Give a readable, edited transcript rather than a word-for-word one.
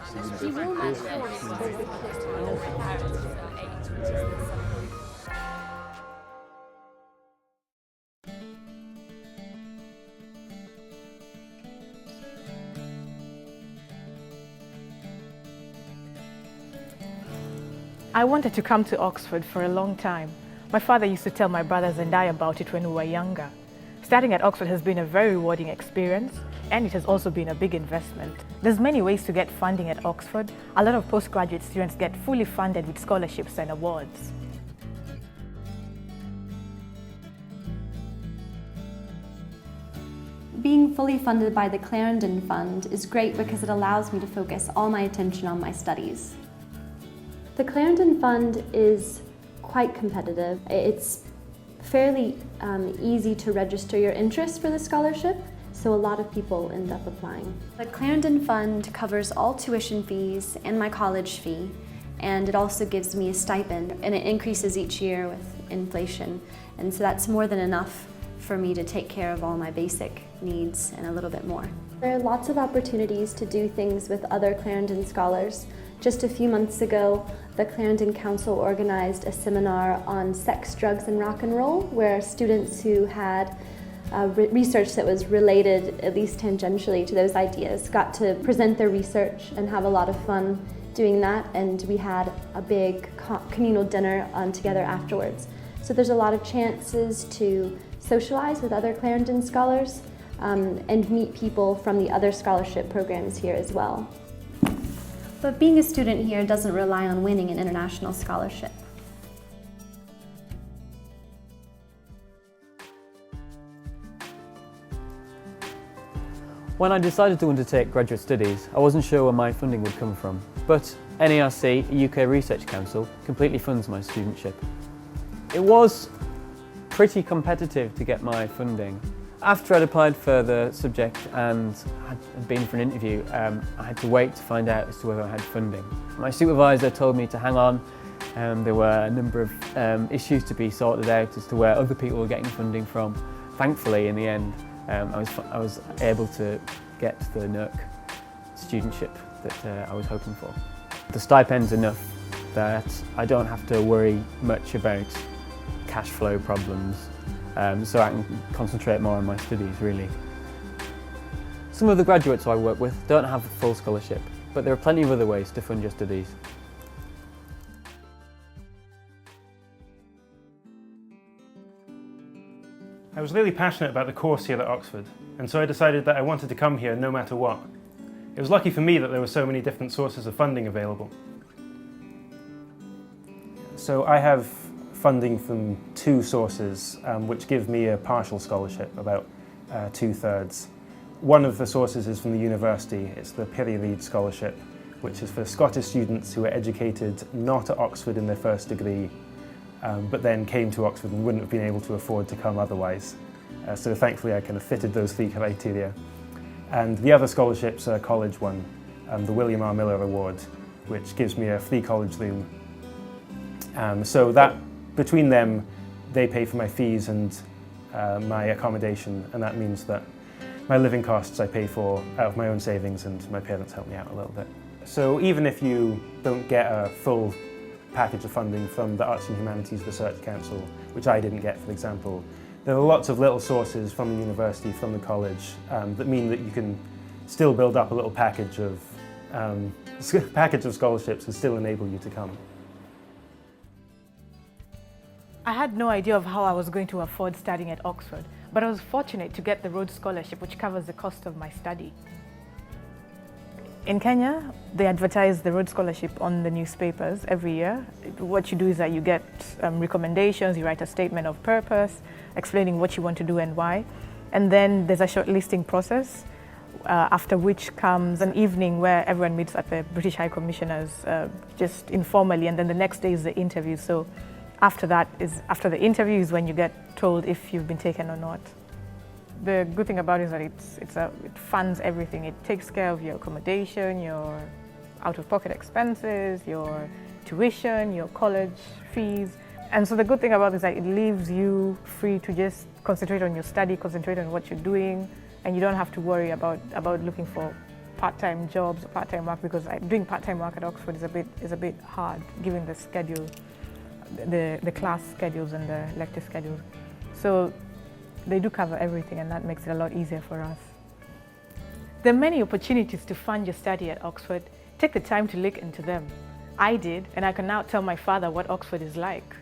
She will match hers in comparison to her age. I wanted to come to Oxford for a long time. My father used to tell my brothers and I about it when we were younger. Studying at Oxford has been a very rewarding experience, and it has also been a big investment. There's many ways to get funding at Oxford. A lot of postgraduate students get fully funded with scholarships and awards. Being fully funded by the Clarendon Fund is great because it allows me to focus all my attention on my studies. The Clarendon Fund is quite competitive. It's fairly easy to register your interest for the scholarship, so a lot of people end up applying. The Clarendon Fund covers all tuition fees and my college fee, and it also gives me a stipend, and it increases each year with inflation, and so that's more than enough for me to take care of all my basic needs and a little bit more. There are lots of opportunities to do things with other Clarendon scholars. Just a few months ago, the Clarendon Council organized a seminar on sex, drugs, and rock and roll, where students who had research that was related, at least tangentially, to those ideas got to present their research and have a lot of fun doing that, and we had a big communal dinner together afterwards. So there's a lot of chances to socialize with other Clarendon scholars and meet people from the other scholarship programs here as well. But being a student here doesn't rely on winning an international scholarship. When I decided to undertake graduate studies, I wasn't sure where my funding would come from, but NERC, a UK Research Council, completely funds my studentship. It was pretty competitive to get my funding. After I'd applied for the subject and had been for an interview, I had to wait to find out as to whether I had funding. My supervisor told me to hang on. There were a number of issues to be sorted out as to where other people were getting funding from. Thankfully, in the end, I was able to get the NERC studentship that I was hoping for. The stipend's enough that I don't have to worry much about cash flow problems, so I can concentrate more on my studies, really. Some of the graduates I work with don't have a full scholarship, but there are plenty of other ways to fund your studies. I was really passionate about the course here at Oxford, and so I decided that I wanted to come here no matter what. It was lucky for me that there were so many different sources of funding available. So I have funding from two sources which give me a partial scholarship, about 2/3. One of the sources is from the university. It's the Peirianneg Scholarship, which is for Scottish students who were educated not at Oxford in their first degree, but then came to Oxford and wouldn't have been able to afford to come otherwise. So thankfully I kind of fitted those three criteria. And the other scholarship's a college one, the William R. Miller Award, which gives me a free college room. So that, between them, they pay for my fees and my accommodation, and that means that my living costs I pay for out of my own savings, and my parents help me out a little bit. So even if you don't get a full package of funding from the Arts and Humanities Research Council, which I didn't get, for example, there are lots of little sources from the university, from the college, that mean that you can still build up a little package of scholarships and still enable you to come. I had no idea of how I was going to afford studying at Oxford, but I was fortunate to get the Rhodes Scholarship, which covers the cost of my study. In Kenya, they advertise the Rhodes Scholarship on the newspapers every year. What you do is that you get recommendations, you write a statement of purpose, explaining what you want to do and why, and then there's a shortlisting process, after which comes an evening where everyone meets at the British High Commissioner's just informally, and then the next day is the interview. So after the interview is when you get told if you've been taken or not. The good thing about it is that it funds everything. It takes care of your accommodation, your out-of-pocket expenses, your tuition, your college fees. And so the good thing about it is that it leaves you free to just concentrate on your study, concentrate on what you're doing, and you don't have to worry about looking for part-time jobs, part-time work, because doing part-time work at Oxford is a bit hard, given the schedule, the class schedules and the lecture schedules. So they do cover everything, and that makes it a lot easier for us. There are many opportunities to fund your study at Oxford. Take the time to look into them. I did, and I can now tell my father what Oxford is like.